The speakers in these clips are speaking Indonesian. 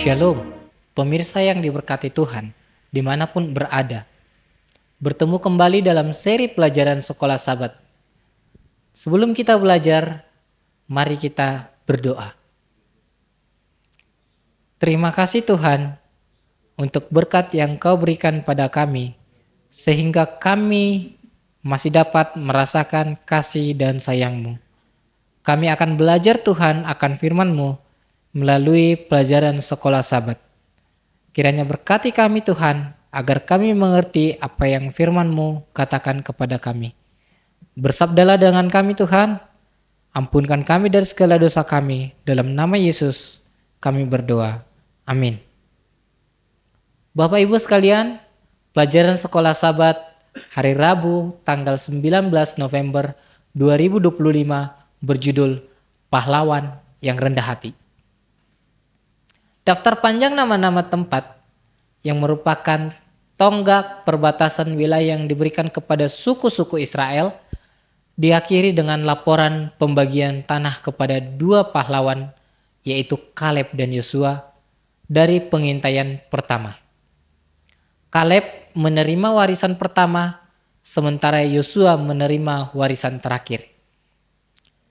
Shalom, pemirsa yang diberkati Tuhan, dimanapun berada. Bertemu kembali dalam seri pelajaran Sekolah Sabat. Sebelum kita belajar, mari kita berdoa. Terima kasih Tuhan untuk berkat yang Kau berikan pada kami, sehingga kami masih dapat merasakan kasih dan sayang-Mu. Kami akan belajar Tuhan akan firman-Mu melalui pelajaran Sekolah Sabat. Kiranya berkati kami Tuhan, agar kami mengerti apa yang firman-Mu katakan kepada kami. Bersabdalah dengan kami Tuhan, ampunkan kami dari segala dosa kami, dalam nama Yesus kami berdoa. Amin. Bapak Ibu sekalian, pelajaran Sekolah Sabat hari Rabu tanggal 19 November 2025 berjudul Pahlawan yang Rendah Hati. Daftar panjang nama-nama tempat yang merupakan tonggak perbatasan wilayah yang diberikan kepada suku-suku Israel diakhiri dengan laporan pembagian tanah kepada dua pahlawan, yaitu Kaleb dan Yosua dari pengintaian pertama. Kaleb menerima warisan pertama, sementara Yosua menerima warisan terakhir.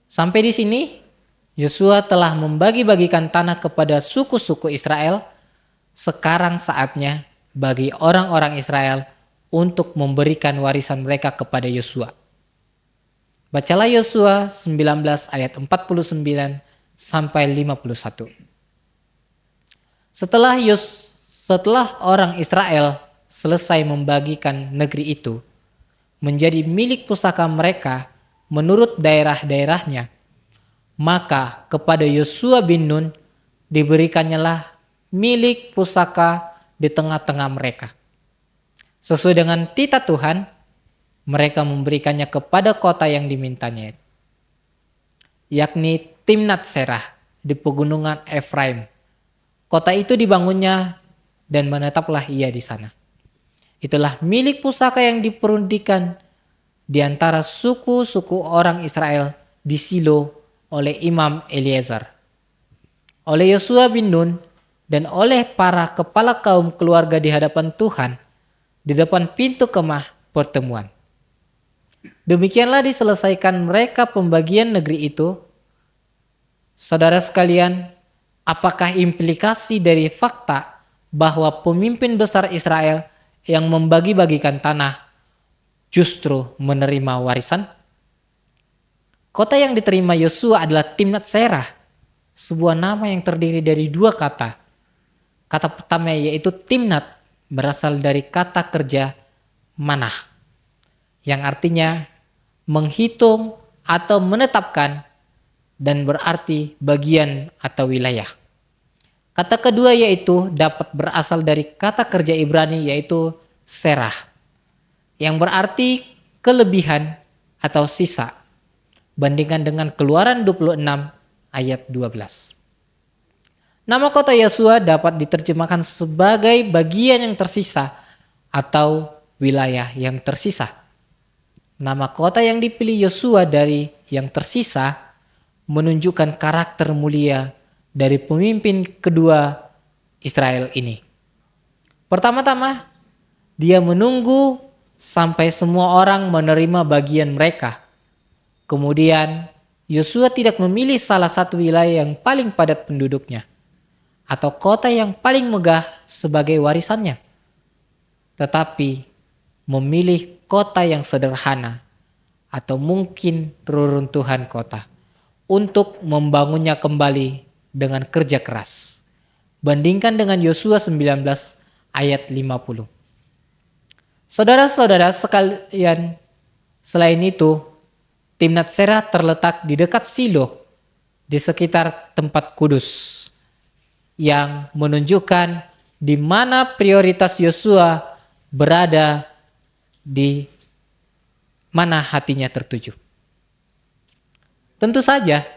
Sampai di sini, Yosua telah membagi-bagikan tanah kepada suku-suku Israel. Sekarang saatnya bagi orang-orang Israel untuk memberikan warisan mereka kepada Yosua. Bacalah Yosua 19 ayat 49 sampai 51. Setelah orang Israel selesai membagikan negeri itu menjadi milik pusaka mereka menurut daerah-daerahnya, maka kepada Yosua bin Nun diberikannya milik pusaka di tengah-tengah mereka. Sesuai dengan titah Tuhan, mereka memberikannya kepada kota yang dimintanya, yakni Timnat Serah di pegunungan Efraim. Kota itu dibangunnya dan menetaplah ia di sana. Itulah milik pusaka yang diperundikan di antara suku-suku orang Israel di Silo oleh Imam Eliezer, oleh Yosua bin Nun, dan oleh para kepala kaum keluarga di hadapan Tuhan, di depan pintu kemah pertemuan. Demikianlah diselesaikan mereka pembagian negeri itu. Saudara sekalian, apakah implikasi dari fakta bahwa pemimpin besar Israel yang membagi-bagikan tanah justru menerima warisan? Kota yang diterima Yosua adalah Timnat Serah, sebuah nama yang terdiri dari dua kata. Kata pertama yaitu Timnat berasal dari kata kerja manah, yang artinya menghitung atau menetapkan dan berarti bagian atau wilayah. Kata kedua yaitu dapat berasal dari kata kerja Ibrani yaitu serah, yang berarti kelebihan atau sisa. Bandingkan dengan Keluaran 26 ayat 12. Nama kota Yosua dapat diterjemahkan sebagai bagian yang tersisa atau wilayah yang tersisa. Nama kota yang dipilih Yosua dari yang tersisa menunjukkan karakter mulia dari pemimpin kedua Israel ini. Pertama-tama, dia menunggu sampai semua orang menerima bagian mereka. Kemudian Yosua tidak memilih salah satu wilayah yang paling padat penduduknya atau kota yang paling megah sebagai warisannya, tetapi memilih kota yang sederhana atau mungkin reruntuhan kota untuk membangunnya kembali dengan kerja keras. Bandingkan dengan Yosua 19 ayat 50. Saudara-saudara sekalian, selain itu, Timnat Serah terletak di dekat Silo, di sekitar tempat kudus, yang menunjukkan di mana prioritas Yosua berada, di mana hatinya tertuju. Tentu saja,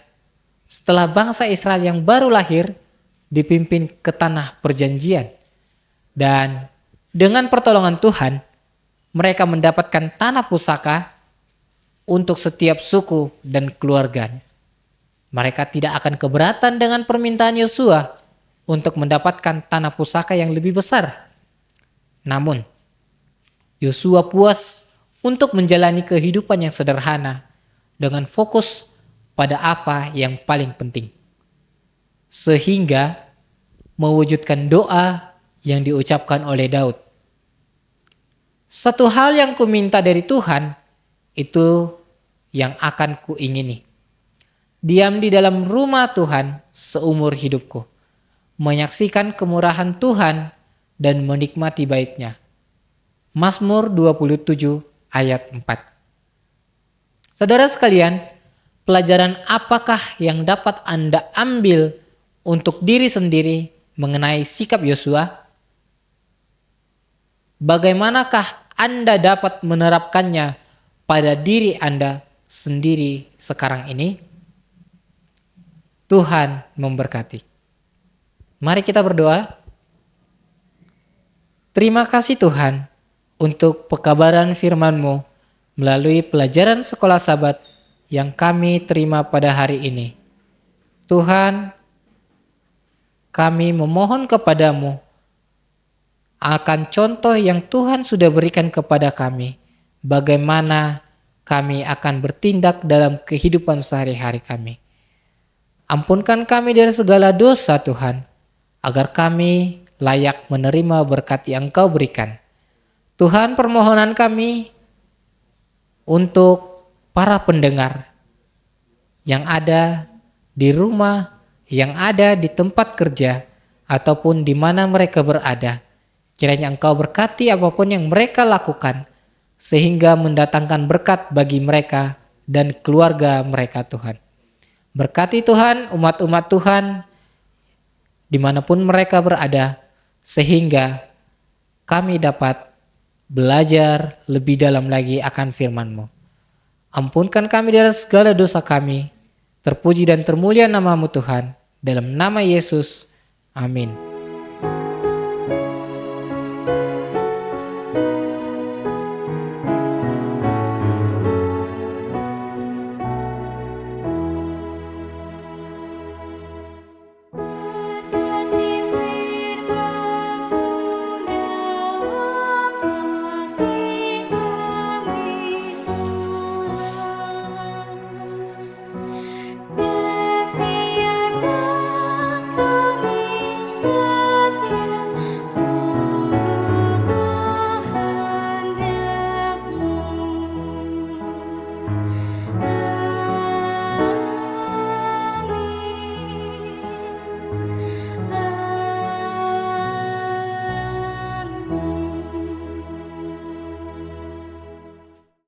setelah bangsa Israel yang baru lahir dipimpin ke tanah perjanjian, dan dengan pertolongan Tuhan, mereka mendapatkan tanah pusaka untuk setiap suku dan keluarga. Mereka tidak akan keberatan dengan permintaan Yosua untuk mendapatkan tanah pusaka yang lebih besar. Namun, Yosua puas untuk menjalani kehidupan yang sederhana dengan fokus pada apa yang paling penting. Sehingga mewujudkan doa yang diucapkan oleh Daud. Satu hal yang kuminta dari Tuhan, itu yang akan kuingini. Diam di dalam rumah Tuhan seumur hidupku. Menyaksikan kemurahan Tuhan dan menikmati baiknya. Mazmur 27 ayat 4. Saudara sekalian, pelajaran apakah yang dapat Anda ambil untuk diri sendiri mengenai sikap Yosua? Bagaimanakah Anda dapat menerapkannya pada diri Anda sendiri sekarang ini? Tuhan memberkati. Mari kita berdoa. Terima kasih Tuhan untuk pekabaran firman-Mu melalui pelajaran sekolah Sabat yang kami terima pada hari ini. Tuhan, kami memohon kepadamu akan contoh yang Tuhan sudah berikan kepada kami, bagaimana kami akan bertindak dalam kehidupan sehari-hari kami. Ampunkan kami dari segala dosa Tuhan, agar kami layak menerima berkat yang Engkau berikan. Tuhan, permohonan kami untuk para pendengar yang ada di rumah, yang ada di tempat kerja, ataupun di mana mereka berada. Kiranya Engkau berkati apapun yang mereka lakukan, sehingga mendatangkan berkat bagi mereka dan keluarga mereka Tuhan. Berkati Tuhan umat-umat Tuhan dimanapun mereka berada, sehingga kami dapat belajar lebih dalam lagi akan firman-Mu. Ampunkan kami dari segala dosa kami. Terpuji dan termulia nama-Mu Tuhan. Dalam nama Yesus. Amin.